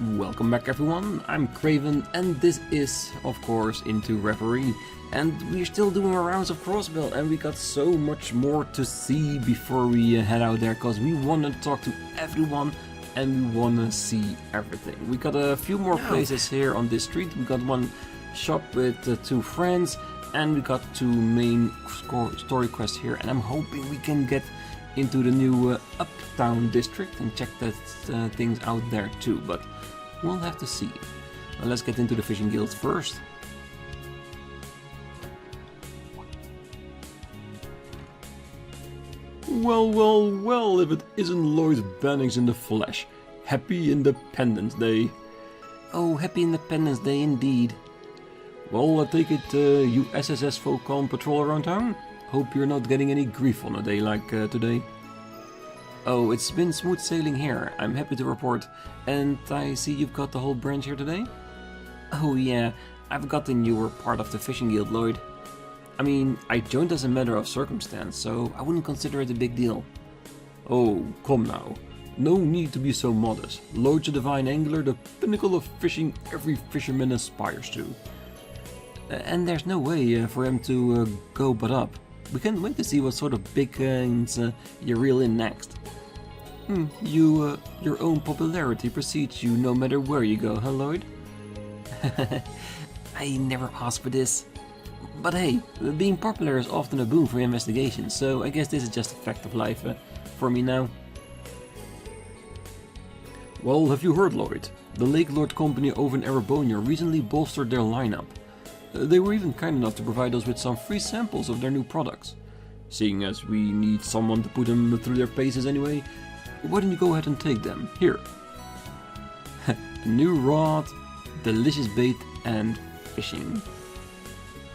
Welcome back everyone, I'm Craven and this is, of course, into Reverie. And we're still doing our rounds of Crossbell and we got so much more to see before we head out there, because we want to talk to everyone and we want to see everything. We got a few more places here on this street. We got one shop with two friends and we got two main story quests here, and I'm hoping we can get into the new Uptown district and check that things out there too, but we'll have to see. Well, let's get into the fishing guild first. Well, if it isn't Lloyd Bannings in the flesh. Happy Independence Day. Oh, happy Independence Day indeed. Well, I take it you SSS Falcom patrol around town? Hope you're not getting any grief on a day like today. Oh, it's been smooth sailing here, I'm happy to report. And I see you've got the whole branch here today? Oh yeah, I've gotten you were part of the fishing guild, Lloyd. I mean, I joined as a matter of circumstance, so I wouldn't consider it a big deal. Oh, come now. No need to be so modest. Lloyd's a divine angler, the pinnacle of fishing every fisherman aspires to. And there's no way for him to go but up. We can't wait to see what sort of big guns you reel in next. Your own popularity precedes you no matter where you go, huh, Lloyd? I never asked for this. But hey, being popular is often a boon for investigations, so I guess this is just a fact of life for me now. Well, have you heard, Lloyd? The Lake Lord Company over in Erebonia recently bolstered their lineup. They were even kind enough to provide us with some free samples of their new products. Seeing as we need someone to put them through their paces anyway, why don't you go ahead and take them? Here. New rod, delicious bait, and fishing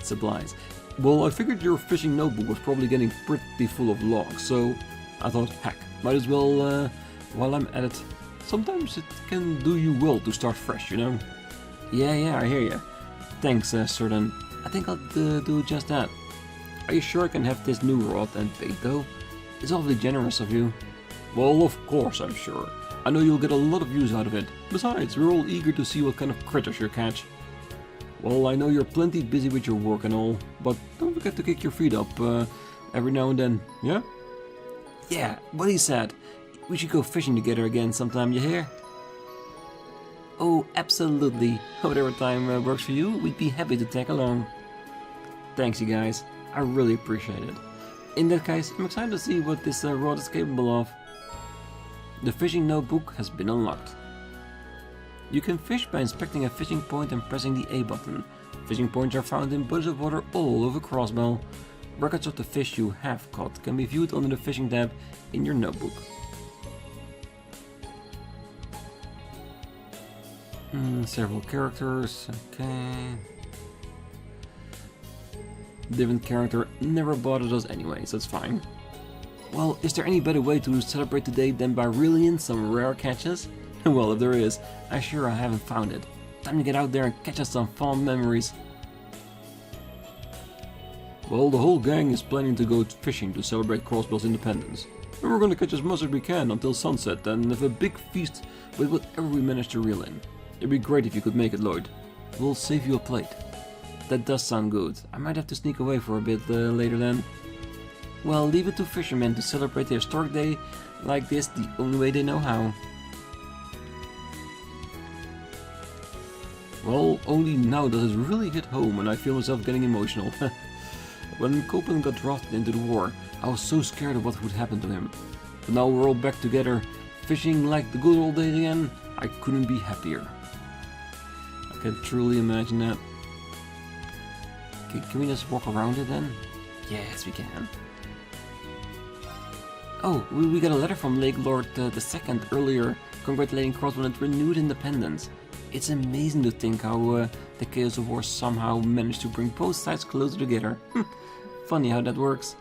supplies. Well, I figured your fishing notebook was probably getting pretty full of logs, so I thought, heck, might as well, while I'm at it. Sometimes it can do you well to start fresh, you know? Yeah, I hear ya. Thanks, Certain. I think I'll do just that. Are you sure I can have this new rod and bait though? It's awfully generous of you. Well, of course I'm sure. I know you'll get a lot of use out of it. Besides, we're all eager to see what kind of critters you catch. Well, I know you're plenty busy with your work and all, but don't forget to kick your feet up every now and then, yeah? Yeah, what he said. We should go fishing together again sometime, you hear? Oh, absolutely. Whatever time works for you, we'd be happy to tag along. Thanks, you guys. I really appreciate it. In that case, I'm excited to see what this rod is capable of. The fishing notebook has been unlocked. You can fish by inspecting a fishing point and pressing the A button. Fishing points are found in bodies of water all over Crossbell. Records of the fish you have caught can be viewed under the fishing tab in your notebook. Several characters, okay. Different character never bothered us anyway, so it's fine. Well, is there any better way to celebrate today than by reeling in some rare catches? Well, if there is, I haven't found it. Time to get out there and catch us some fond memories. Well, the whole gang is planning to go fishing to celebrate Crossbell's independence. And we're gonna catch as much as we can until sunset and have a big feast with whatever we manage to reel in. It'd be great if you could make it, Lloyd. We'll save you a plate. That does sound good. I might have to sneak away for a bit later then. Well, leave it to fishermen to celebrate their historic day like this the only way they know how. Well, only now does it really hit home and I feel myself getting emotional. When Copeland got drafted into the war, I was so scared of what would happen to him. But now we're all back together, fishing like the good old days again. I couldn't be happier. I can truly imagine that. Okay, can we just walk around it then? Yes, we can. Oh, we got a letter from Lake Lord II earlier, congratulating Crossbell on its renewed independence. It's amazing to think how the chaos of war somehow managed to bring both sides closer together. Funny how that works.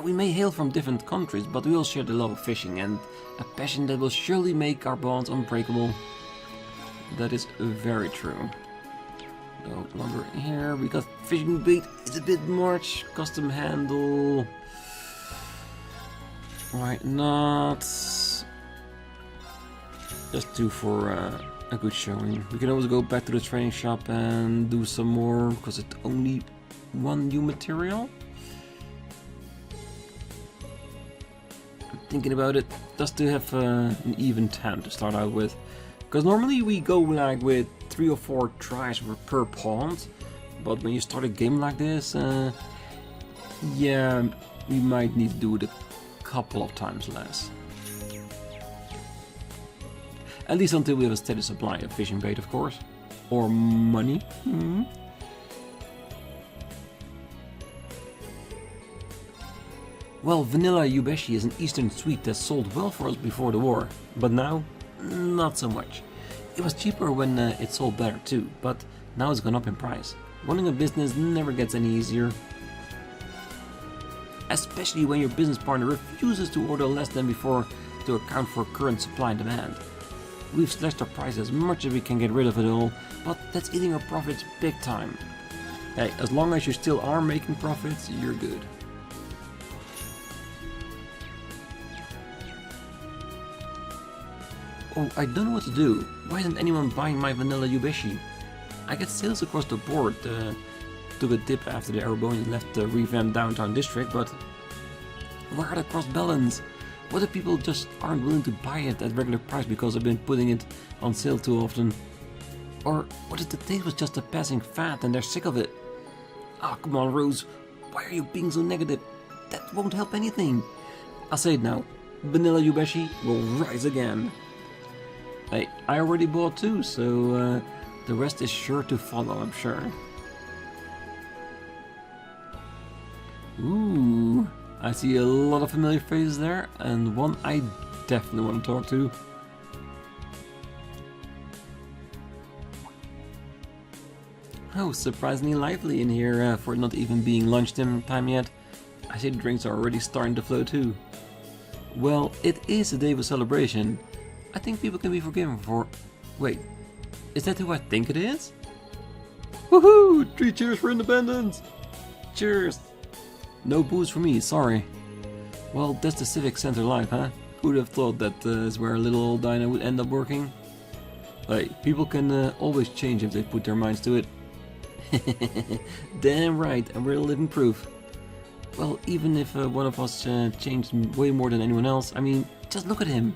We may hail from different countries, but we all share the love of fishing and a passion that will surely make our bonds unbreakable. That is very true. No longer here. We got fishing bait. It's a bit much. Custom handle. Why not? Just two for a good showing. We can always go back to the training shop and do some more, because it's only one new material. I'm thinking about it, just to have an even 10 to start out with. Because normally we go like with 3 or 4 tries per pond, but when you start a game like this, yeah, we might need to do it a couple of times less. At least until we have a steady supply of fishing bait, of course. Or money. Well, vanilla yubeshi is an eastern sweet that sold well for us before the war, but now, not so much. It was cheaper when it sold better too, but now it's gone up in price. Running a business never gets any easier. Especially when your business partner refuses to order less than before to account for current supply and demand. We've slashed our price as much as we can get rid of it all, but that's eating our profits big time. Hey, as long as you still are making profits, you're good. Oh, I don't know what to do. Why isn't anyone buying my vanilla yubeshi? I get sales across the board. Took a dip after the Arabonians left the revamped downtown district, but where are the Crossbellans? What if people just aren't willing to buy it at regular price because I've been putting it on sale too often? Or what if the taste was just a passing fad and they're sick of it? Ah, come on, Rose. Why are you being so negative? That won't help anything. I'll say it now. Vanilla yubeshi will rise again. Hey, I already bought 2, so the rest is sure to follow, I'm sure. Ooh, I see a lot of familiar faces there, and one I definitely want to talk to. Oh, surprisingly lively in here for not even being lunchtime yet. I see the drinks are already starting to flow too. Well, it is a day of celebration. I think people can be forgiven for... Wait, is that who I think it is? Woohoo! 3 cheers for independence! Cheers! No booze for me, sorry. Well, that's the civic center life, huh? Who'd have thought that is where a little old Dinah would end up working? Hey, people can always change if they put their minds to it. Damn right, and we're living proof. Well, even if one of us changed way more than anyone else, I mean, just look at him.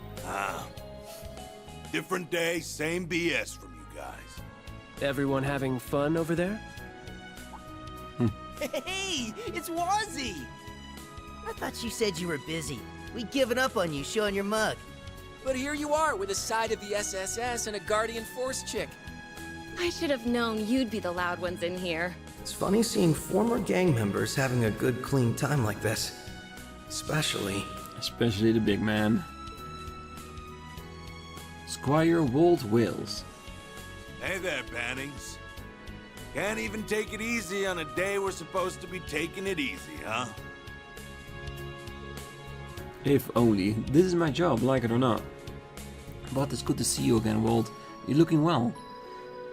Different day, same BS from you guys. Everyone having fun over there? Hey, it's Wazzy! I thought you said you were busy. We'd given up on you showing your mug. But here you are with a side of the SSS and a Guardian Force chick. I should have known you'd be the loud ones in here. It's funny seeing former gang members having a good, clean time like this. Especially the big man. Squire Walt Wales. Hey there, Bannings. Can't even take it easy on a day we're supposed to be taking it easy, huh? If only. This is my job, like it or not. But it's good to see you again, Walt. You're looking well.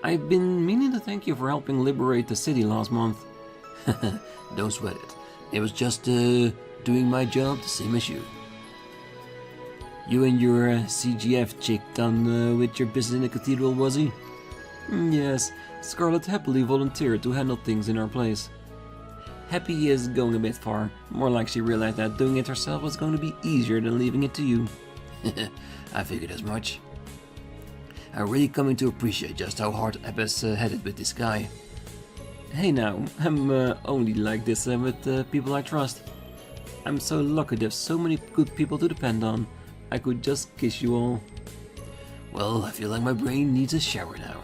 I've been meaning to thank you for helping liberate the city last month. Don't sweat it. It was just doing my job the same as you. You and your CGF chick done with your business in the cathedral, was he? Yes, Scarlett happily volunteered to handle things in our place. Happy is going a bit far. More like she realized that doing it herself was going to be easier than leaving it to you. I figured as much. I'm really coming to appreciate just how hard Ep's headed with this guy. Hey now, I'm only like this with people I trust. I'm so lucky to have so many good people to depend on. I could just kiss you all. Well, I feel like my brain needs a shower now.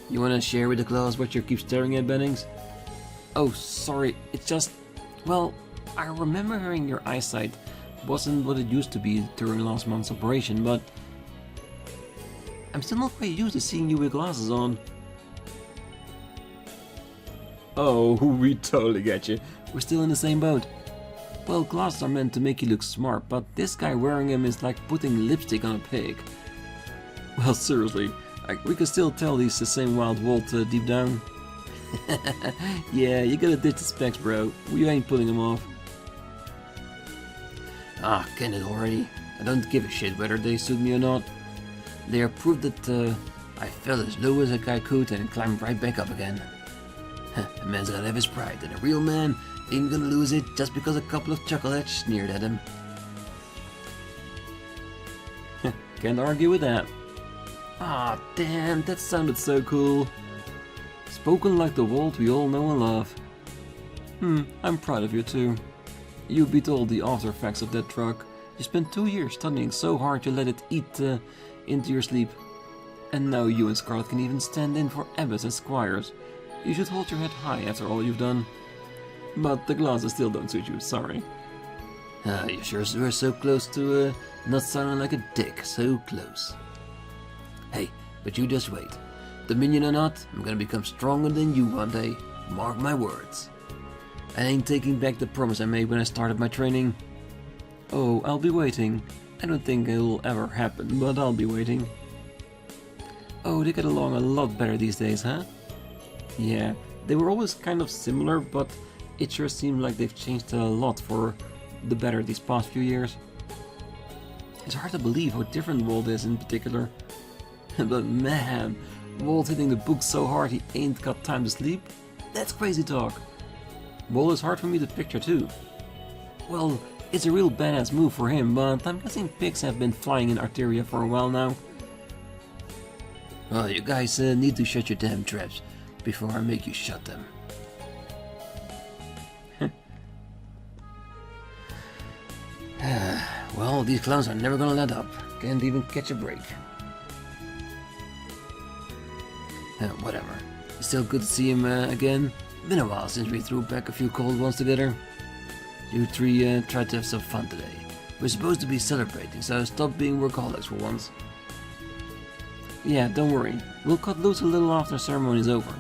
You wanna share with the class what you keep staring at, Bannings? Oh, sorry, it's just... Well, I remember hearing your eyesight wasn't what it used to be during last month's operation, but... I'm still not quite used to seeing you with glasses on. Oh, we totally get you. We're still in the same boat. Well, glasses are meant to make you look smart, but this guy wearing them is like putting lipstick on a pig. Well, seriously, we can still tell he's the same Wild Walt deep down. Yeah, you gotta ditch the specs, bro. We ain't pulling them off. Ah, can it already? I don't give a shit whether they suit me or not. They are proof that I fell as low as I could and climbed right back up again. A man's gotta have his pride, and a real man ain't gonna lose it just because a couple of chuckleheads sneered at him. Can't argue with that. Ah, damn, that sounded so cool. Spoken like the Walt we all know and love. I'm proud of you too. You beat all the after effects of that truck. You spent 2 years studying so hard you let it eat into your sleep. And now you and Scarlet can even stand in for abbots and squires. You should hold your head high after all you've done. But the glasses still don't suit you, sorry. You sure were so close to not sounding like a dick, so close. Hey, but you just wait. Dominion or not, I'm gonna become stronger than you one day. Mark my words. I ain't taking back the promise I made when I started my training. Oh, I'll be waiting. I don't think it'll ever happen, but I'll be waiting. Oh, they get along a lot better these days, huh? Yeah, they were always kind of similar, but it sure seemed like they've changed a lot for the better these past few years. It's hard to believe how different Walt is in particular. But man, Walt hitting the book so hard he ain't got time to sleep? That's crazy talk. Walt is hard for me to picture too. Well, it's a real badass move for him, but I'm guessing pigs have been flying in Arteria for a while now. Well, you guys need to shut your damn traps before I make you shut them. Well, these clowns are never gonna let up. Can't even catch a break. Whatever. It's still good to see him again. Been a while since we threw back a few cold ones together. You three tried to have some fun today. We're supposed to be celebrating, so stop being workaholics for once. Yeah, don't worry. We'll cut loose a little after the ceremony's over.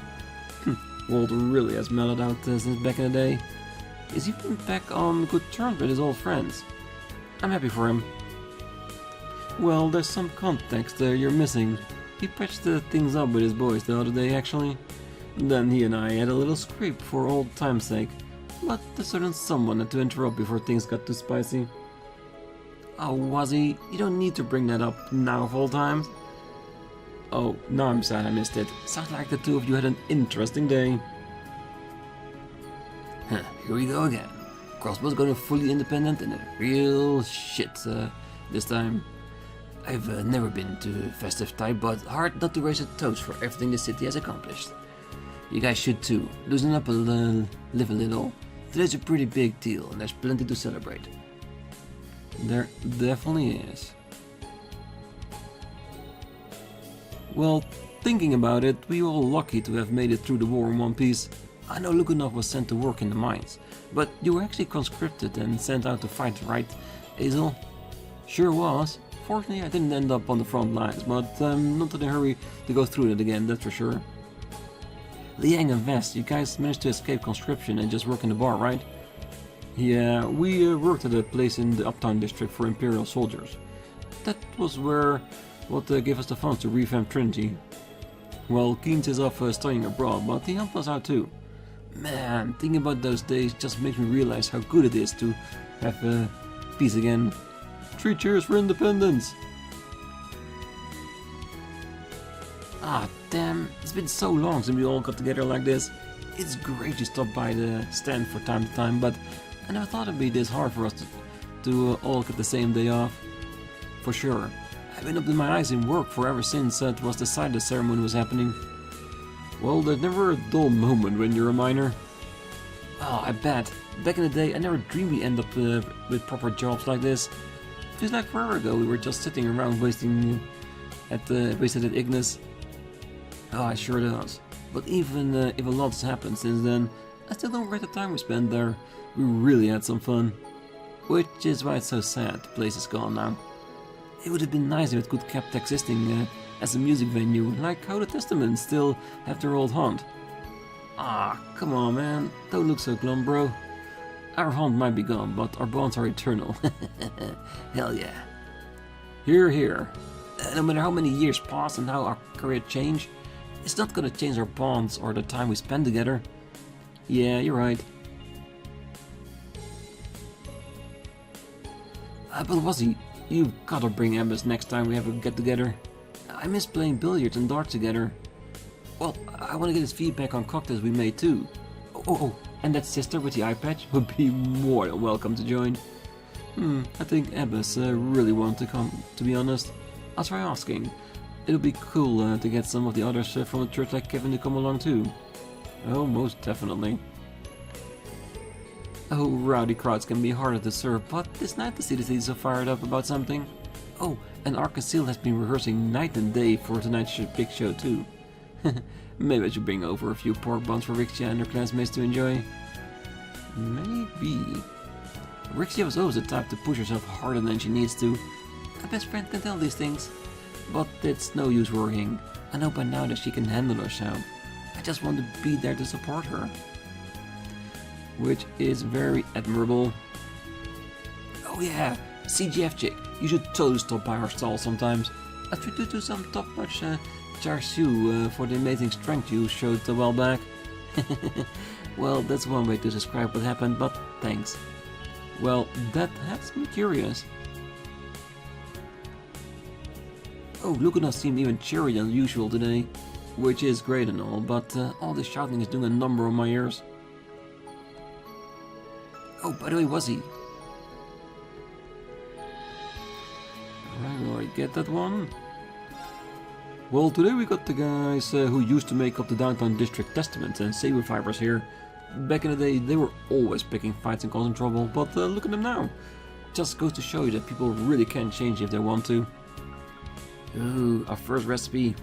Walt really has mellowed out since back in the day. He's even back on good terms with his old friends. I'm happy for him. Well, there's some context you're missing. He patched things up with his boys the other day, actually. Then he and I had a little scrape for old time's sake. But a certain someone had to interrupt before things got too spicy. Oh, was he? You don't need to bring that up now of all times. Oh, now I'm sad I missed it. Sounds like the two of you had an interesting day. Here we go again. Crossbell's going fully independent and a real shit this time. I've never been to festive type, but hard not to raise a toast for everything the city has accomplished. You guys should too. Loosen up live a little. Today's a pretty big deal and there's plenty to celebrate. There definitely is. Well, thinking about it, we were all lucky to have made it through the war in one piece. I know Lukanov was sent to work in the mines, but you were actually conscripted and sent out to fight, right, Hazel? Sure was. Fortunately, I didn't end up on the front lines, but I'm not in a hurry to go through it again, that's for sure. Liang and Vest, you guys managed to escape conscription and just work in the bar, right? Yeah, we worked at a place in the Uptown district for Imperial soldiers. That was what gave us the funds to revamp Trinity. Well, Keynes is off studying abroad, but he helped us out too. Man, thinking about those days just makes me realize how good it is to have peace again. 3 cheers for independence! Ah, damn, it's been so long since we all got together like this. It's great to stop by the stand from time to time, but I never thought it'd be this hard for us to all get the same day off. For sure. I've been up to my eyes in work for ever since it was decided the ceremony was happening. Well, there's never a dull moment when you're a miner. Oh, I bet. Back in the day, I never dreamed we'd end up with proper jobs like this. Feels like forever ago we were just sitting around wasted at Ignis. Oh, it sure does. But even if a lot has happened since then, I still don't regret the time we spent there. We really had some fun. Which is why it's so sad the place is gone now. It would have been nice if it could kept existing as a music venue, like how the Testaments still have their old haunt. Ah, come on man, don't look so glum, bro. Our haunt might be gone, but our bonds are eternal. Hell yeah. Hear, hear. No matter how many years pass and how our career change, it's not gonna change our bonds or the time we spend together. Yeah, you're right. But was he? You've gotta bring Abbas next time we have a get-together. I miss playing billiards and darts together. Well, I want to get his feedback on cocktails we made too. Oh, and that sister with the eye patch would be more than welcome to join. I think Abbas really wants to come, to be honest. I'll try asking. It'll be cool to get some of the others from the church like Kevin to come along too. Oh, most definitely. Oh, rowdy crowds can be harder to serve, but it's nice to see the city so fired up about something. Oh, and Arkasil has been rehearsing night and day for tonight's big show too. Maybe I should bring over a few pork buns for Rixia and her classmates to enjoy. Maybe. Rixia was always the type to push herself harder than she needs to. A best friend can tell these things. But it's no use worrying. I know by now that she can handle herself. I just want to be there to support her. Which is very admirable. Oh yeah, CGF chick. You should totally stop by our stall sometimes. I treat you to some top-notch char siu for the amazing strength you showed a while back. Well, that's one way to describe what happened, but thanks. Well, that has me curious. Oh, Lucas seemed even cheerier than usual today. Which is great and all, but all this shouting is doing a number on my ears. Oh, by the way, was he? Right, will I get that one? Well, today we got the guys who used to make up the Downtown District Testament and Saber Fibers here. Back in the day, they were always picking fights and causing trouble, but look at them now. Just goes to show you that people really can change if they want to. Ooh, our first recipe.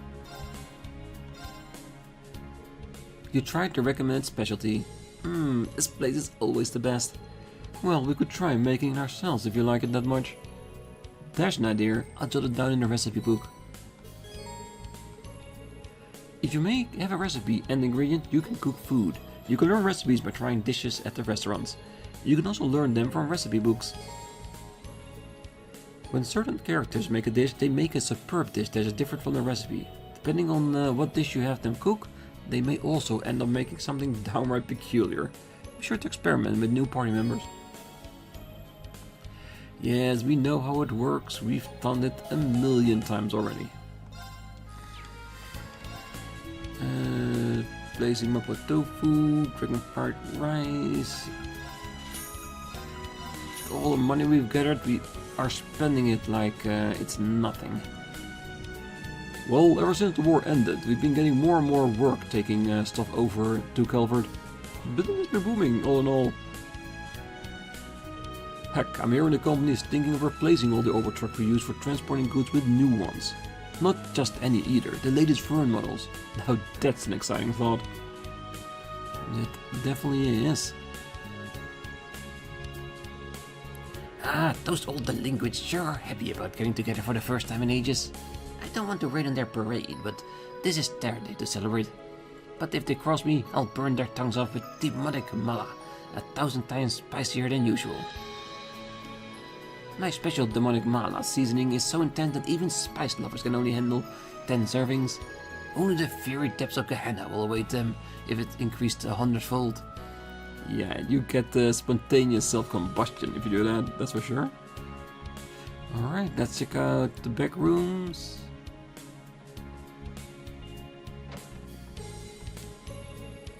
You tried the recommended specialty. This place is always the best. Well, we could try making it ourselves if you like it that much. There's an idea, I'll jot it down in the recipe book. If you have a recipe and ingredient, you can cook food. You can learn recipes by trying dishes at the restaurants. You can also learn them from recipe books. When certain characters make a dish, they make a superb dish that is different from the recipe. Depending on what dish you have them cook, they may also end up making something downright peculiar. Be sure to experiment with new party members. Yes, we know how it works. We've done it a million times already. Placing mapo tofu, dragon fried rice. All the money we've gathered, we are spending it like it's nothing. Well, ever since the war ended, we've been getting more and more work taking stuff over to Calvert. Business has been booming, all in all. Heck, I'm hearing the company is thinking of replacing all the overtruck we use for transporting goods with new ones. Not just any either, the latest Fern models. Now that's an exciting thought. It definitely is. Ah, those old delinquents sure are happy about getting together for the first time in ages. I don't want to rain on their parade, but this is their day to celebrate. But if they cross me, I'll burn their tongues off with demonic mala, 1,000 times spicier than usual. My special demonic mala seasoning is so intense that even spice lovers can only handle 10 servings. Only the fiery depths of Gehenna will await them if it increased 100-fold. Yeah, you get the spontaneous self-combustion if you do that, that's for sure. Alright, let's check out the back rooms.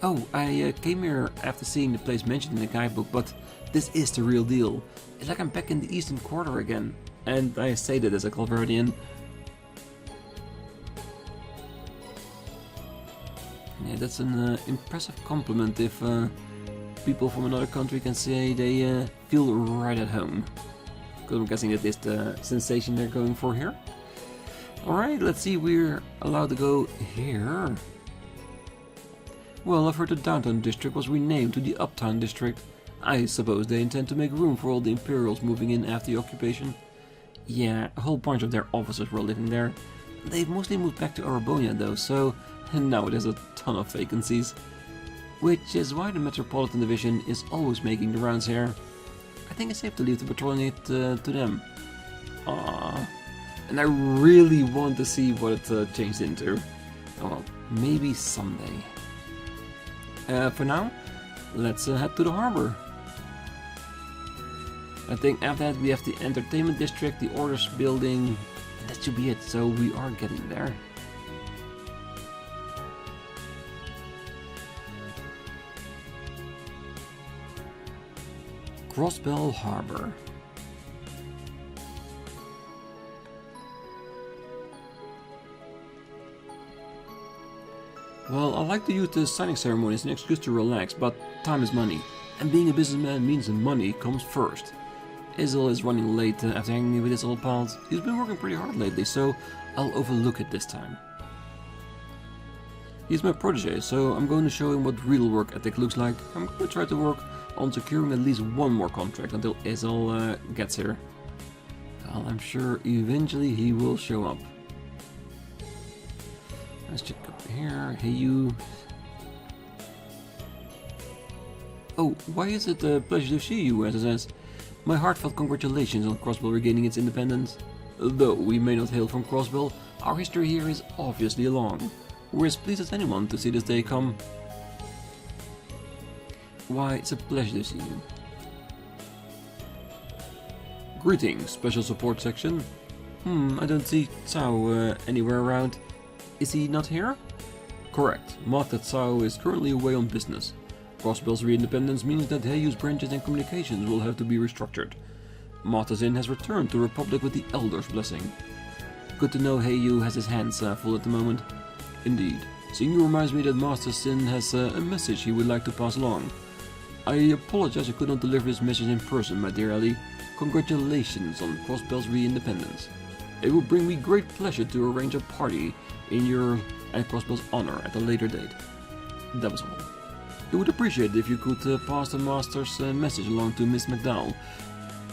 Oh, I came here after seeing the place mentioned in the guidebook, but this is the real deal. It's like I'm back in the Eastern Quarter again, and I say that as a Calverdian. Yeah, that's an impressive compliment if people from another country can say they feel right at home. Because I'm guessing that is the sensation they're going for here. Alright, let's see, we're allowed to go here. Well, I've heard the Downtown District was renamed to the Uptown District. I suppose they intend to make room for all the Imperials moving in after the occupation. Yeah, a whole bunch of their officers were living there. They've mostly moved back to Arabonia though, so now there's a ton of vacancies. Which is why the Metropolitan Division is always making the rounds here. I think it's safe to leave the patrolling to them. And I really want to see what it changed into. Oh well, maybe someday. For now, let's head to the harbor. I think after that we have the entertainment district, the orders building. That should be it, so we are getting there. Crossbell Harbor. Well, I like to use the signing ceremony as an excuse to relax, but time is money. And being a businessman means that money comes first. Isil is running late after hanging with his old pals. He's been working pretty hard lately, so I'll overlook it this time. He's my protege, so I'm going to show him what real work ethic looks like. I'm going to try to work on securing at least one more contract until Isil gets here. Well, I'm sure eventually he will show up. Let's check up here. Hey you. Oh, why is it a pleasure to see you, SSS? My heartfelt congratulations on Crossbell regaining its independence. Though we may not hail from Crossbell, our history here is obviously long. We're as pleased as anyone to see this day come. Why, it's a pleasure to see you. Greetings, Special Support Section. I don't see Cao anywhere around. Is he not here? Correct. Master Cao is currently away on business. Crossbell's re-independence means that Heiyu's branches and communications will have to be restructured. Master Zin has returned to Republic with the Elder's blessing. Good to know Heiyu has his hands full at the moment. Indeed. Seeing you reminds me that Master Zin has a message he would like to pass along. I apologize I could not deliver this message in person, my dear Ali. Congratulations on Crossbell's re-independence. It will bring me great pleasure to arrange a party in your and Crossbell's honor at a later date. That was all. I would appreciate it if you could pass the Master's message along to Miss McDowell,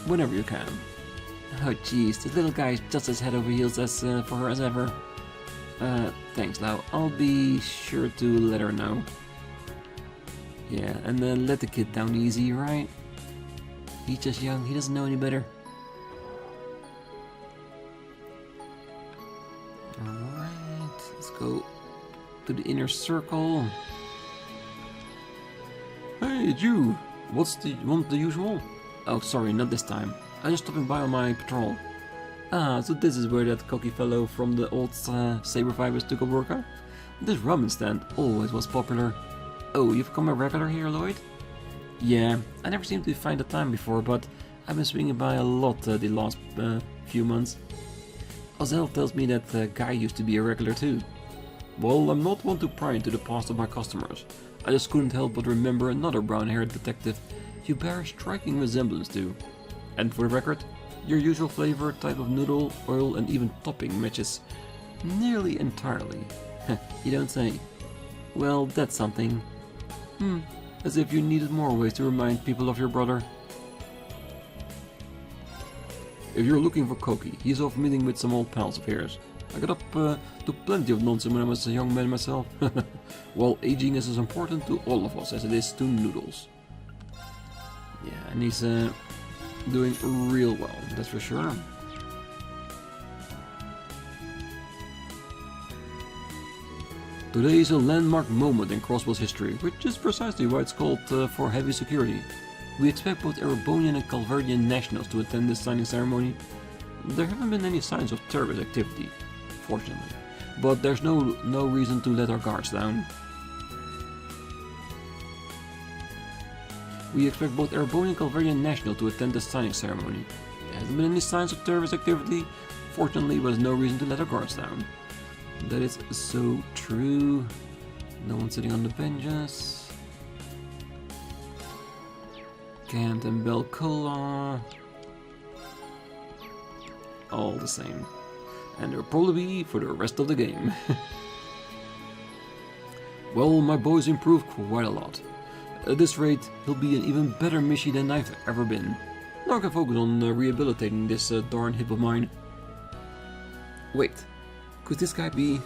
whenever you can. Oh jeez, this little guy is just as head over heels as for her as ever. Thanks Lau, I'll be sure to let her know. Yeah, and then let the kid down easy, right? He's just young, he doesn't know any better. Alright, let's go to the inner circle. Hey, it's you! Want the usual? Oh, sorry, not this time. I'm just stopping by on my patrol. Ah, so this is where that cocky fellow from the old Saber Fibers took a workout? This ramen stand always was popular. Oh, you've become a regular here, Lloyd? Yeah, I never seemed to find the time before, but I've been swinging by a lot the last few months. Ozel tells me that Guy used to be a regular too. Well, I'm not one to pry into the past of my customers. I just couldn't help but remember another brown-haired detective you bear a striking resemblance to. And for the record, your usual flavor, type of noodle, oil and even topping matches nearly entirely. You don't say. Well, that's something. As if you needed more ways to remind people of your brother. If you're looking for Koki, he's off meeting with some old pals of his. I got up to plenty of nonsense when I was a young man myself. Well, aging is as important to all of us as it is to noodles. Yeah, and he's doing real well, that's for sure. Today is a landmark moment in Crossbell's history, which is precisely why it's called for heavy security. We expect both Erebonian and Calverdian nationals to attend this signing ceremony. There haven't been any signs of terrorist activity, fortunately, but there's no reason to let our guards down. We expect both Erebonian and Calverdian nationals to attend the signing ceremony. There hasn't been any signs of terrorist activity, fortunately, but there's no reason to let our guards down. That is so true. No one sitting on the benches. Kant and Belcola. All the same. And they'll probably be for the rest of the game. Well, my boy's improved quite a lot. At this rate, he'll be an even better Mishi than I've ever been. Now I can focus on rehabilitating this darn hip of mine. Wait, could this guy be...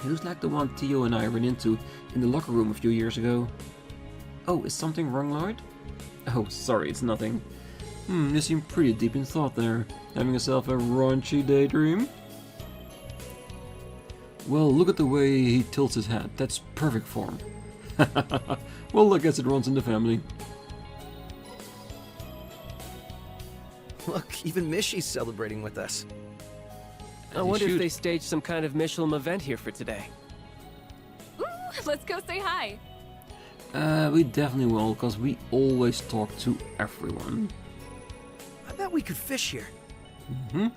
He looks like the one Theo and I ran into in the locker room a few years ago. Oh, is something wrong, Lloyd? Oh, sorry, it's nothing. You seem pretty deep in thought there. Having yourself a raunchy daydream? Well, look at the way he tilts his head. That's perfect form. Well, I guess it runs in the family. Look, even Mishy's celebrating with us. I wonder if they staged some kind of Michelin event here for today. Ooh, let's go say hi. We definitely will, because we always talk to everyone. I bet we could fish here. Mm-hmm.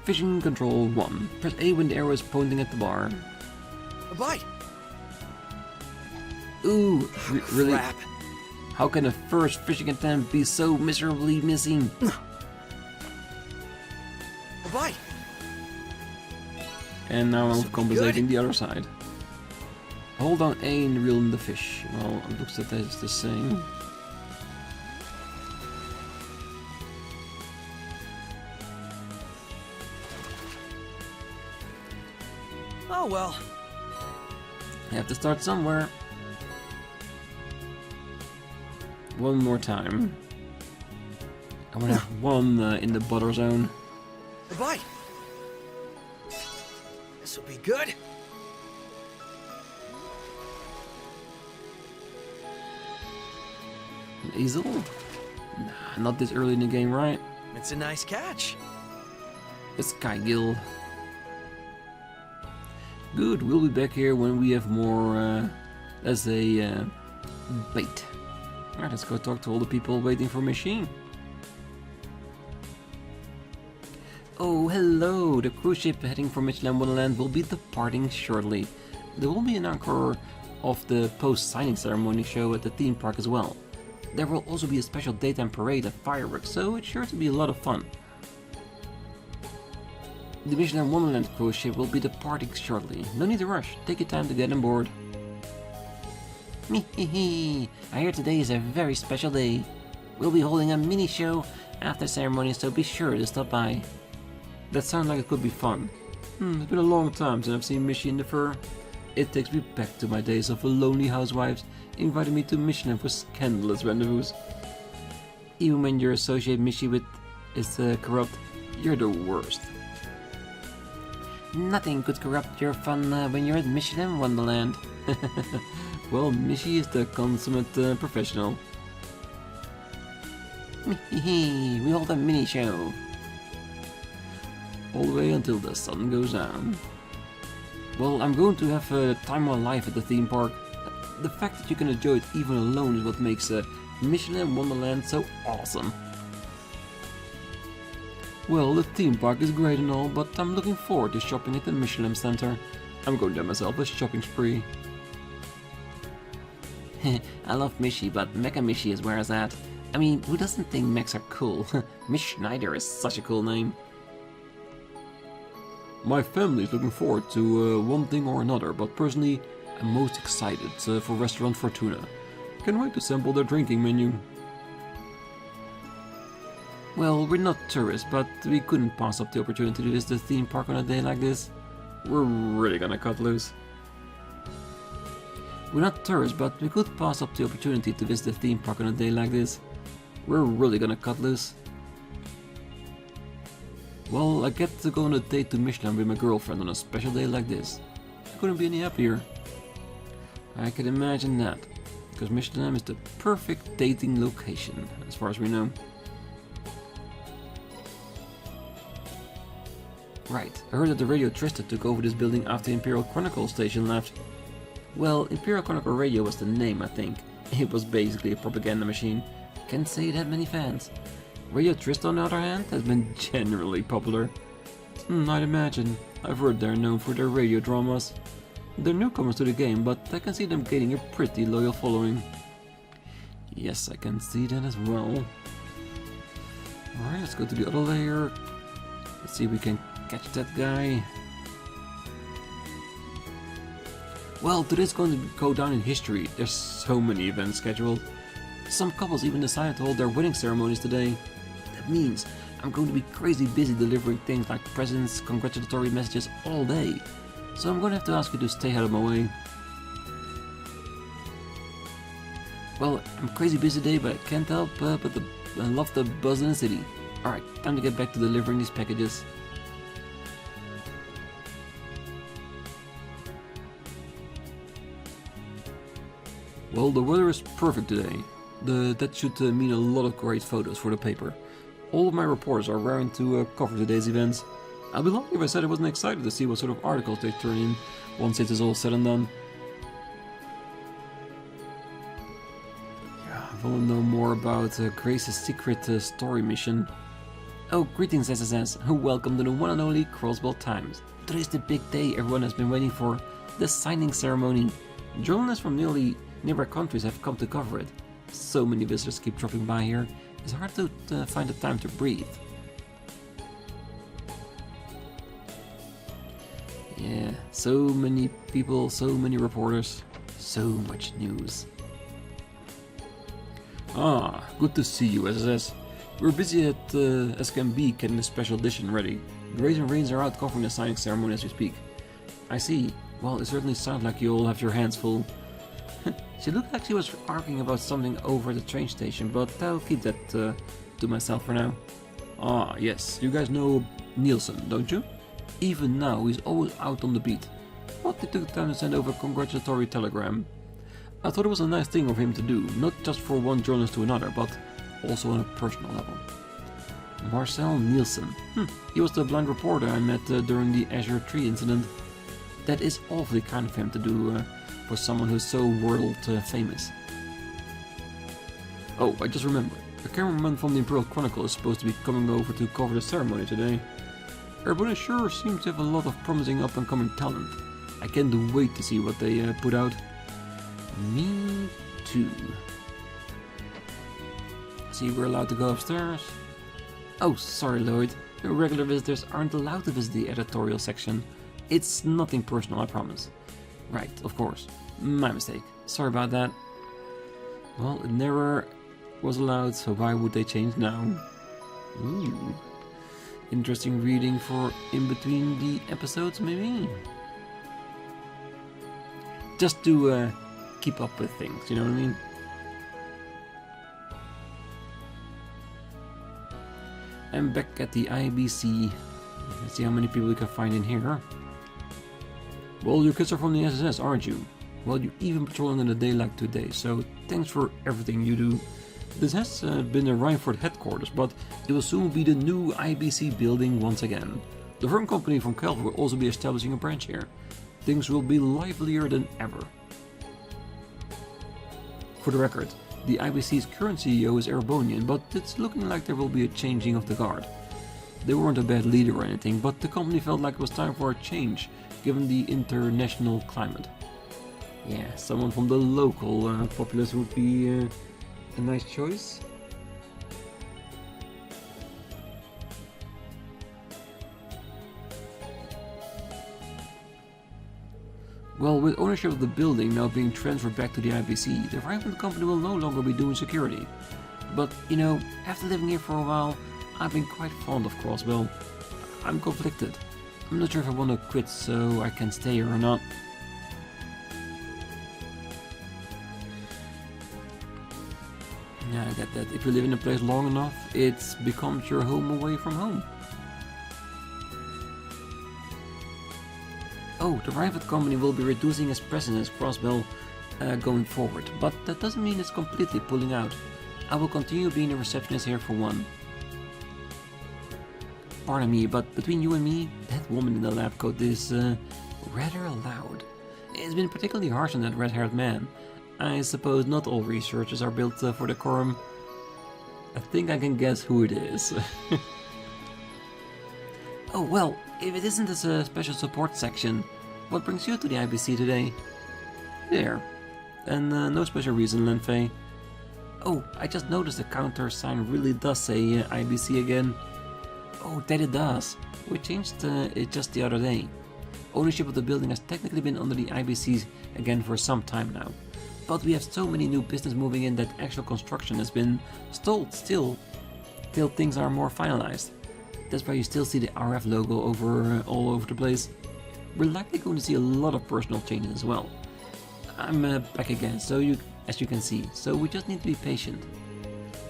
Fishing control 1. Press A when the arrow is pointing at the bar. A bite! Ooh, really? Crap. How can a first fishing attempt be so miserably missing? A bite! And now I'm This will be compensating good. the other side. Hold down A and reel in the fish. Well, it looks like that's the same. Oh well. I have to start somewhere. One more time. I want to have one in the butter zone. A bite! This will be good. An easel? Nah, not this early in the game, right? It's a nice catch. A sky gill. Good, we'll be back here when we have more, let's say, bait. Alright, let's go talk to all the people waiting for machine. Oh, hello! The cruise ship heading for Michelin Wonderland will be departing shortly. There will be an encore of the post-signing ceremony show at the theme park as well. There will also be a special daytime parade and fireworks, so it's sure to be a lot of fun. The Michelin Wonderland cruise ship will be departing shortly. No need to rush, take your time to get on board. I hear today is a very special day. We'll be holding a mini show after the ceremony, so be sure to stop by. That sounds like it could be fun. It's been a long time since I've seen Mishy in the fur. It takes me back to my days of lonely housewives inviting me to Michelin for scandalous rendezvous. Even when you associate Mishy with is corrupt, you're the worst. Nothing could corrupt your fun when you're at Michelin Wonderland. Well, Mishy is the consummate professional. We hold a mini show. All the way until the sun goes down. Well, I'm going to have a time of my life at the theme park. The fact that you can enjoy it even alone is what makes Michelin Wonderland so awesome. Well, the theme park is great and all, but I'm looking forward to shopping at the Michelin Center. I'm going to have myself a shopping spree. I love Mishy, but Mecha Mishy is where it's at. I mean, who doesn't think mechs are cool? Miss Schneider is such a cool name. My family is looking forward to one thing or another, but personally, I'm most excited for Restaurant Fortuna. Can't wait to sample their drinking menu. Well, we're not tourists, but we couldn't pass up the opportunity to visit the theme park on a day like this. We're really gonna cut loose. We're not tourists, but we could pass up the opportunity to visit the theme park on a day like this. We're really gonna cut loose. Well, I get to go on a date to Michelin with my girlfriend on a special day like this. I couldn't be any happier. I can imagine that, because Michelin is the perfect dating location, as far as we know. Right, I heard that the Radio Trista took over this building after the Imperial Chronicle station left. Well, Imperial Chronicle Radio was the name, I think. It was basically a propaganda machine. Can't say it had many fans. Radio Trista, on the other hand, has been generally popular. I'd imagine. I've heard they're known for their radio dramas. They're newcomers to the game, but I can see them gaining a pretty loyal following. Yes, I can see that as well. Alright, let's go to the other layer. Let's see if we can catch that guy. Well, today's going to go down in history. There's so many events scheduled. Some couples even decided to hold their wedding ceremonies today. That means I'm going to be crazy busy delivering things like presents, congratulatory messages all day. So I'm going to have to ask you to stay out of my way. Well, I'm crazy busy today, but I can't help but I love the buzz in the city. Alright, time to get back to delivering these packages. Well, the weather is perfect today. That should mean a lot of great photos for the paper. All of my reporters are raring to cover today's events. I'd be lying if I said I wasn't excited to see what sort of articles they turn in once it is all said and done. Yeah, I want to know more about Grace's secret story mission. Oh, greetings SSS, welcome to the one and only Crossbell Times. Today's the big day everyone has been waiting for, the signing ceremony. Journalists from nearly nearby countries have come to cover it. So many visitors keep dropping by here, it's hard to find the time to breathe. Yeah, so many people, so many reporters, so much news. Ah, good to see you, SSS. We're busy at SKMB getting the special edition ready. Grace and Rean are out covering the signing ceremony as we speak. I see. Well, it certainly sounds like you all have your hands full. She looked like she was arguing about something over at the train station, but I'll keep that to myself for now. Ah, yes, you guys know Nielsen, don't you? Even now, he's always out on the beat. But he took the time to send over a congratulatory telegram. I thought it was a nice thing of him to do, not just for one journalist to another, but also on a personal level. Marcel Nielsen. He was the blind reporter I met during the Azure Tree incident. That is awfully kind of him to do for someone who's so world famous. Oh, I just remembered. A cameraman from the Imperial Chronicle is supposed to be coming over to cover the ceremony today. Everybody sure seems to have a lot of promising up-and-coming talent. I can't wait to see what they put out. Me too. See, we're allowed to go upstairs. Oh, sorry Lloyd. Regular visitors aren't allowed to visit the editorial section. It's nothing personal, I promise. Right, of course. My mistake. Sorry about that. Well, it never was allowed, so why would they change now? Ooh. Interesting reading for in between the episodes, maybe? Just to keep up with things, you know what I mean? I'm back at the IBC. Let's see how many people we can find in here. Well, you kids are from the SSS, aren't you? Well, you even patrolling in the day like today, so thanks for everything you do. This has been a Rhineford headquarters, but it will soon be the new IBC building once again. The firm company from Calvary will also be establishing a branch here. Things will be livelier than ever. For the record, the IBC's current CEO is Erebonian, but it's looking like there will be a changing of the guard. They weren't a bad leader or anything, but the company felt like it was time for a change, given the international climate. Yeah, someone from the local populace would be a nice choice. Well, with ownership of the building now being transferred back to the IBC, the Rhineford company will no longer be doing security. But, you know, after living here for a while, I've been quite fond of Crossbell. I'm conflicted. I'm not sure if I want to quit so I can stay here or not. Yeah, I get that. If you live in a place long enough, it becomes your home away from home. Oh, the Rhineford company will be reducing its presence as Crossbell going forward, but that doesn't mean it's completely pulling out. I will continue being a receptionist here for one. Pardon me, but between you and me, that woman in the lab coat is rather loud. It's been particularly harsh on that red-haired man. I suppose not all researchers are built for decorum. I think I can guess who it is. Oh well, if it isn't this special support section, what brings you to the IBC today? There. And no special reason, Lenfei. Oh, I just noticed the counter sign really does say IBC again. Oh, that it does. We changed it just the other day. Ownership of the building has technically been under the IBC again for some time now. But we have so many new business moving in that actual construction has been stalled still, till things are more finalized. That's why you still see the RF logo all over the place. We're likely going to see a lot of personal changes as well. I'm back again, as you can see, so we just need to be patient.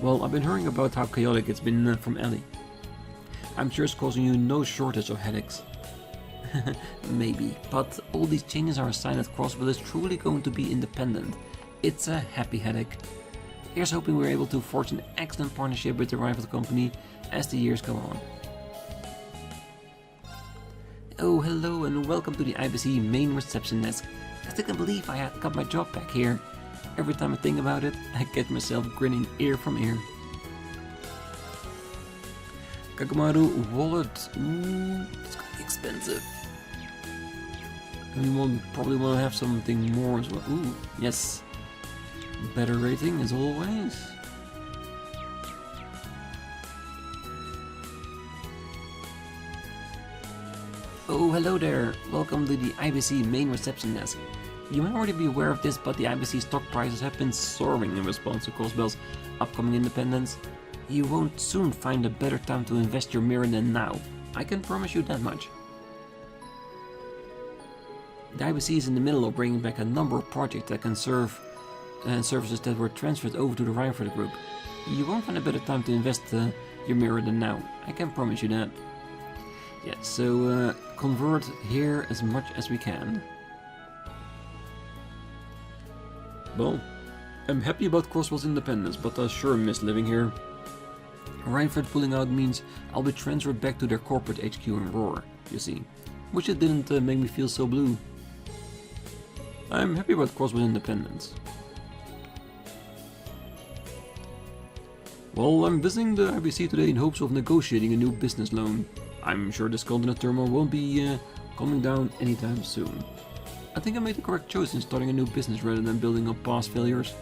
Well, I've been hearing about how chaotic it's been from Ellie. I'm sure it's causing you no shortage of headaches. Maybe, but all these changes are a sign that Crossbell is truly going to be independent, It's a happy headache. Here's hoping we're able to forge an excellent partnership with the rival company as the years go on. Oh, hello and welcome to the IBC main reception desk. I still can't believe I got my job back here. Every time I think about it, I get myself grinning ear from ear. Kagamaru wallet. Ooh, it's gonna be expensive. And we probably want to have something more as well. Ooh, yes. Better rating as always. Oh, hello there. Welcome to the IBC main reception desk. You might already be aware of this, but the IBC stock prices have been soaring in response to Crossbell's upcoming independence. You won't soon find a better time to invest your mirror than now. I can promise you that much. The IBC is in the middle of bringing back a number of projects that can serve services that were transferred over to the Reverie group. You won't find a better time to invest your mirror than now. I can promise you that. Yeah, so convert here as much as we can. Well, I'm happy about Crossbell's independence, but I sure miss living here. Reverie pulling out means I'll be transferred back to their corporate HQ in Roar, you see. Which it didn't make me feel so blue. I'm happy about Crossbell's independence. Well, I'm visiting the IBC today in hopes of negotiating a new business loan. I'm sure this continent turmoil won't be coming down anytime soon. I think I made the correct choice in starting a new business rather than building up past failures.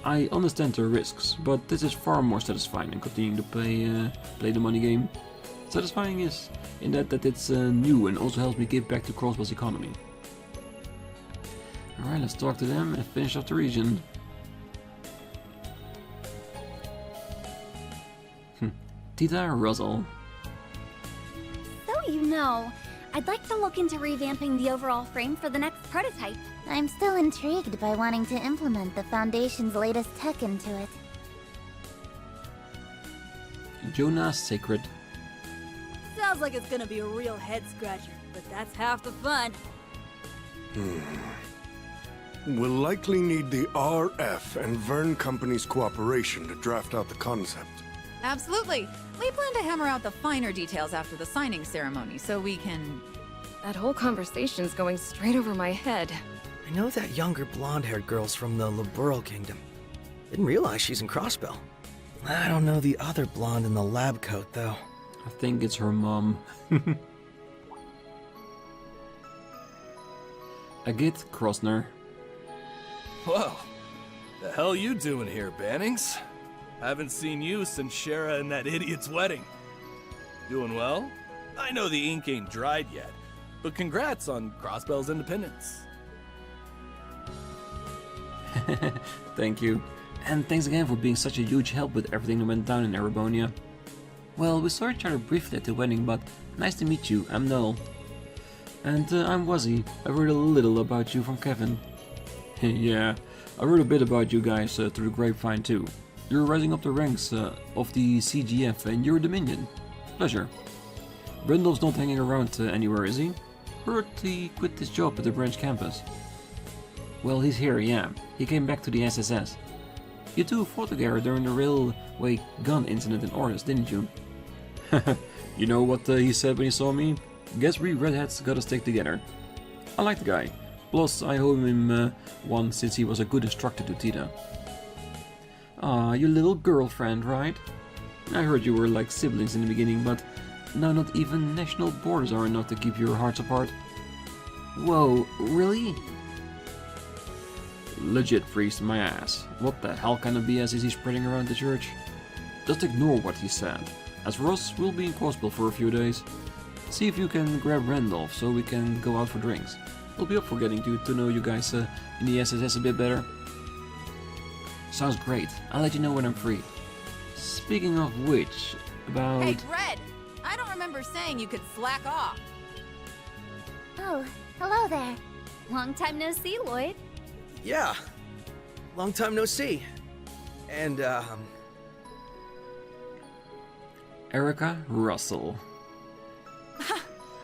I understand the risks, but this is far more satisfying than continuing to play the money game. Satisfying is in that it's new and also helps me give back to Crossbell's economy. Alright, let's talk to them and finish off the region. Tita Russell. So you know, I'd like to look into revamping the overall frame for the next prototype. I'm still intrigued by wanting to implement the Foundation's latest tech into it. Jonah Sacred. Sounds like it's gonna be a real head-scratcher, but that's half the fun. We'll likely need the RF and Vern Company's cooperation to draft out the concept. Absolutely. We plan to hammer out the finer details after the signing ceremony, so we can... That whole conversation's going straight over my head. I know that younger blonde-haired girl's from the Liberal Kingdom. Didn't realize she's in Crossbell. I don't know the other blonde in the lab coat, though. I think it's her mom. Agit Krosner. Whoa. The hell you doing here, Bannings? Haven't seen you since Shara and that idiot's wedding. Doing well? I know the ink ain't dried yet, but congrats on Crossbell's independence. Thank you. And thanks again for being such a huge help with everything that went down in Erebonia. Well, we saw each other briefly at the wedding, but nice to meet you. I'm Noel. And I'm Wuzzy. I heard a little about you from Kevin. Yeah, I heard a bit about you guys through the grapevine too. You're rising up the ranks of the CGF and your Dominion. Pleasure. Brindle's not hanging around anywhere, is he? Heard he quit his job at the branch campus. Well, he's here, yeah. He came back to the SSS. You two fought together during the railway gun incident in Orus, didn't you? You know what he said when he saw me? Guess we redheads gotta stick together. I like the guy. Plus, I owe him one since he was a good instructor to Tita. Ah, your little girlfriend, right? I heard you were like siblings in the beginning, but now not even national borders are enough to keep your hearts apart. Whoa, really? Legit priest my ass. What the hell kind of BS is he spreading around the church? Just ignore what he said. As Ross will be in Crossbell for a few days. See if you can grab Randolph so we can go out for drinks. We'll be up for getting to know you guys in the SSS a bit better. Sounds great. I'll let you know when I'm free. Speaking of which, about... Hey, Red! I don't remember saying you could slack off. Oh, hello there. Long time no see, Lloyd. Yeah. Long time no see. And, Erica Russell.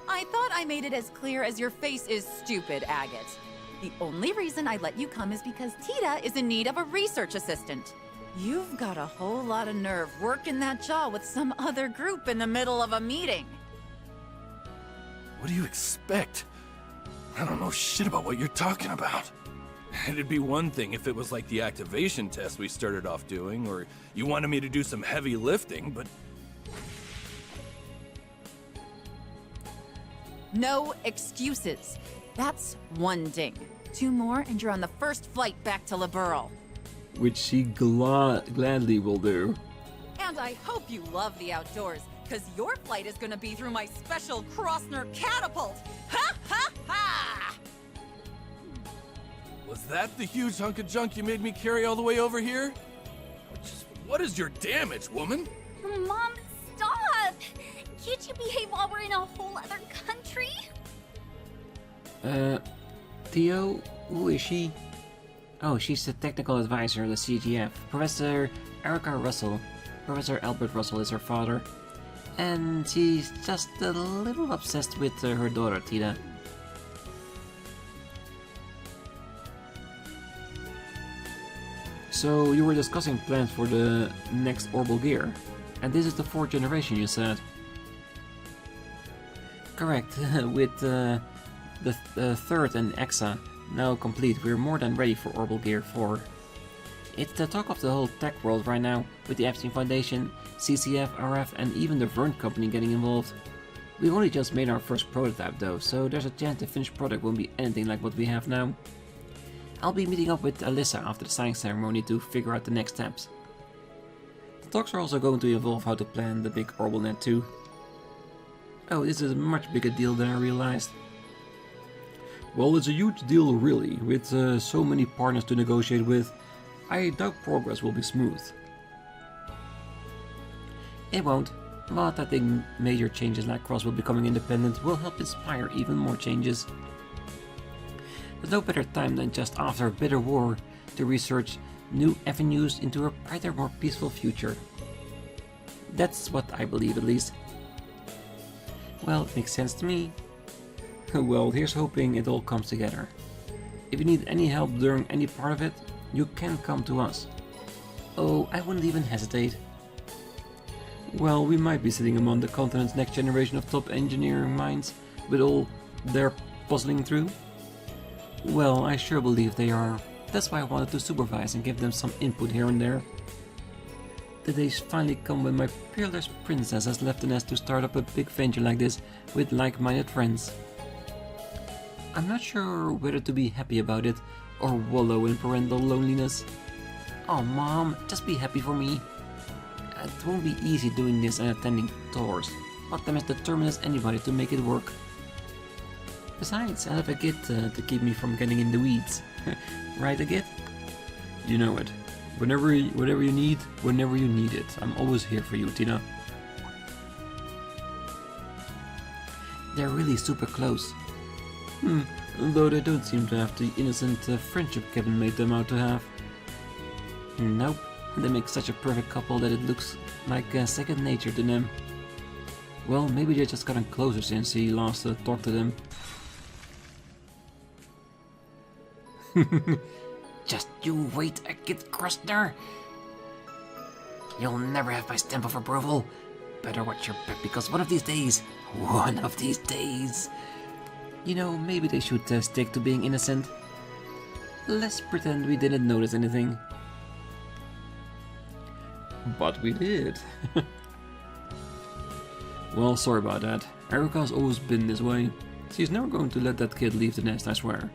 I thought I made it as clear as your face is stupid, Agate. The only reason I let you come is because Tita is in need of a research assistant. You've got a whole lot of nerve working that jaw with some other group in the middle of a meeting. What do you expect? I don't know shit about what you're talking about. It'd be one thing if it was like the activation test we started off doing, or you wanted me to do some heavy lifting, but... No excuses. That's one ding. 2 more and you're on the first flight back to Liberal. Which she gladly will do. And I hope you love the outdoors, because your flight is going to be through my special Crossner catapult. Ha ha ha! Was that the huge hunk of junk you made me carry all the way over here? What is your damage, woman? Mom, stop! Can't you behave while we're in a whole other country? Theo, who is she? Oh, she's the technical advisor of the CGF. Professor Erica Russell. Professor Albert Russell is her father. And she's just a little obsessed with her daughter, Tita. So you were discussing plans for the next orbital gear. And this is the 4th generation, you said? Correct. With the 3rd and EXA now complete, we're more than ready for Orbital Gear 4. It's the talk of the whole tech world right now, with the Epstein Foundation, CCF, RF and even the Verne Company getting involved. We've only just made our first prototype though, so there's a chance the finished product won't be anything like what we have now. I'll be meeting up with Alyssa after the signing ceremony to figure out the next steps. The talks are also going to involve how to plan the big orbital net too. Oh, this is a much bigger deal than I realized. Well, it's a huge deal really, with so many partners to negotiate with. I doubt progress will be smooth. It won't, but I think major changes like Crossbell becoming independent will help inspire even more changes. There's no better time than just after a bitter war to research new avenues into a brighter, more peaceful future. That's what I believe, at least. Well, it makes sense to me. Well, here's hoping it all comes together. If you need any help during any part of it, you can come to us. Oh, I wouldn't even hesitate. Well, we might be sitting among the continent's next generation of top engineering minds, with all they're puzzling through. Well, I sure believe they are. That's why I wanted to supervise and give them some input here and there. The days finally come when my peerless princess has left the nest to start up a big venture like this with like-minded friends. I'm not sure whether to be happy about it or wallow in parental loneliness. Oh, Mom, just be happy for me. It won't be easy doing this and attending tours, but I'm as determined as anybody to make it work. Besides, I have a Git to keep me from getting in the weeds. Right, a Git? You know it. Whatever you need, whenever you need it. I'm always here for you, Tina. They're really super close. Though they don't seem to have the innocent friendship Kevin made them out to have. Nope. They make such a perfect couple that it looks like second nature to them. Well, maybe they just gotten closer since he last talked to them. Just you wait, Git Krustner. You'll never have my stamp of approval. Better watch your back, because one of these days, you know, maybe they should stick to being innocent. Let's pretend we didn't notice anything. But we did. Well, sorry about that. Erica's always been this way. She's never going to let that kid leave the nest, I swear.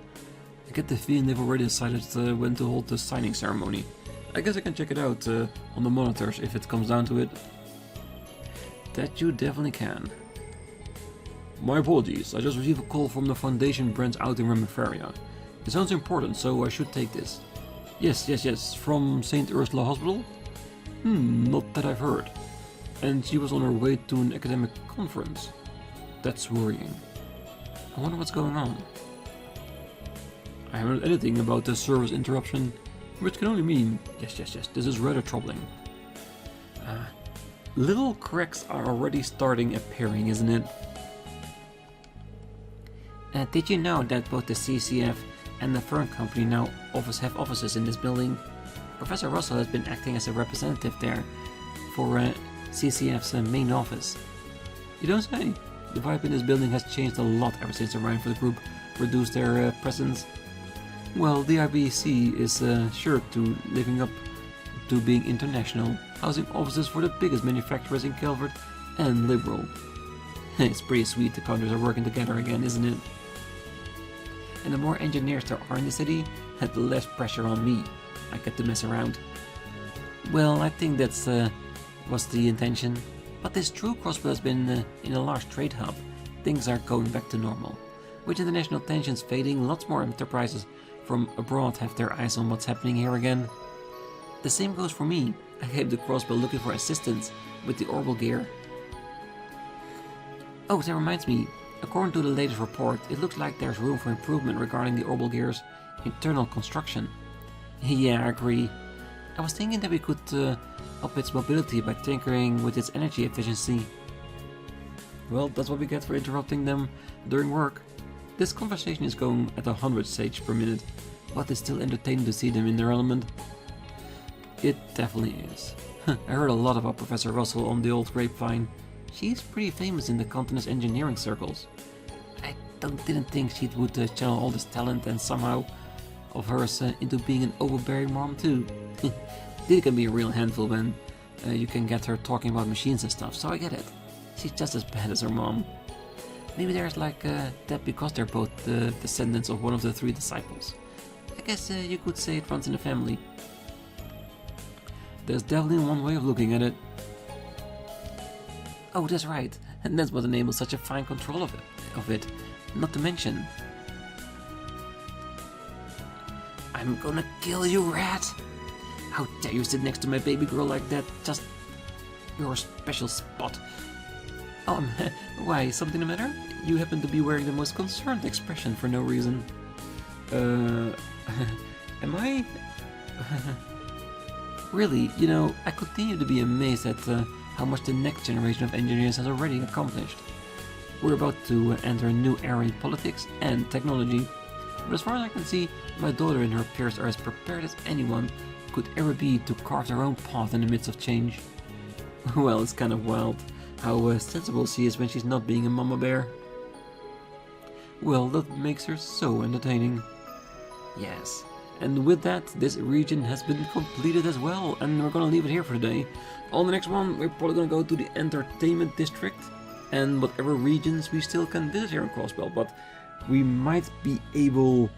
I get the feeling they've already decided when to hold the signing ceremony. I guess I can check it out on the monitors if it comes down to it. That you definitely can. My apologies, I just received a call from the Foundation branch out in Reverie. It sounds important, so I should take this. Yes, from St. Ursula Hospital? Not that I've heard. And she was on her way to an academic conference. That's worrying. I wonder what's going on. I haven't heard anything about the service interruption, which can only mean, yes, this is rather troubling. Little cracks are already starting appearing, isn't it? Did you know that both the CCF and the Fern Company now have offices in this building. Professor Russell has been acting as a representative there for CCF's main office. You don't say. The vibe in this building has changed a lot ever since the Rhineford group reduced their presence. Well, the IBC is sure to living up to being international, housing offices for the biggest manufacturers in Calvert and Liberal. It's pretty sweet the countries are working together again, isn't it? And the more engineers there are in the city, the less pressure on me. I get to mess around. Well, I think that's was the intention. But this true Crossbell has been in a large trade hub. Things are going back to normal. With international tensions fading, lots more enterprises from abroad have their eyes on what's happening here again. The same goes for me. I came to Crossbell looking for assistance with the orbital gear. Oh, that reminds me. According to the latest report, it looks like there's room for improvement regarding the orbital gear's internal construction. Yeah, I agree. I was thinking that we could up its mobility by tinkering with its energy efficiency. Well, that's what we get for interrupting them during work. This conversation is going at 100 sage per minute, but it's still entertaining to see them in their element. It definitely is. I heard a lot about Professor Russell on the old grapevine. She's pretty famous in the continent's engineering circles. I didn't think she would channel all this talent and somehow of hers into being an overbearing mom too. It can be a real handful when you can get her talking about machines and stuff, so I get it. She's just as bad as her mom. Maybe there's like that because they're both the descendants of one of the 3 disciples. I guess you could say it runs in the family. There's definitely one way of looking at it. Oh, that's right, and that's what enables such a fine control of it. Not to mention... I'm gonna kill you, rat! How dare you sit next to my baby girl like that? Just your special spot. Oh, why, something the matter? You happen to be wearing the most concerned expression for no reason. Am I? Really, you know, I continue to be amazed at how much the next generation of engineers has already accomplished. We're about to enter a new era in politics and technology, but as far as I can see, my daughter and her peers are as prepared as anyone could ever be to carve their own path in the midst of change. Well, it's kind of wild how sensible she is when she's not being a mama bear. Well, that makes her so entertaining. Yes, and with that, this region has been completed as well, and we're gonna leave it here for today. On the next one, we're probably gonna go to the entertainment district and whatever regions we still can visit here in Crossbell, but we might be able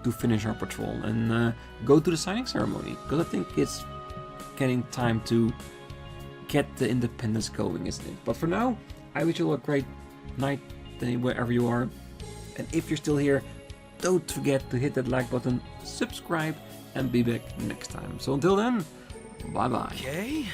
to finish our patrol and go to the signing ceremony, because I think it's getting time to get the independence going, isn't it? But for now, I wish you all a great night, day, wherever you are. And if you're still here, don't forget to hit that like button, subscribe, and be back next time. So until then, bye bye. Okay.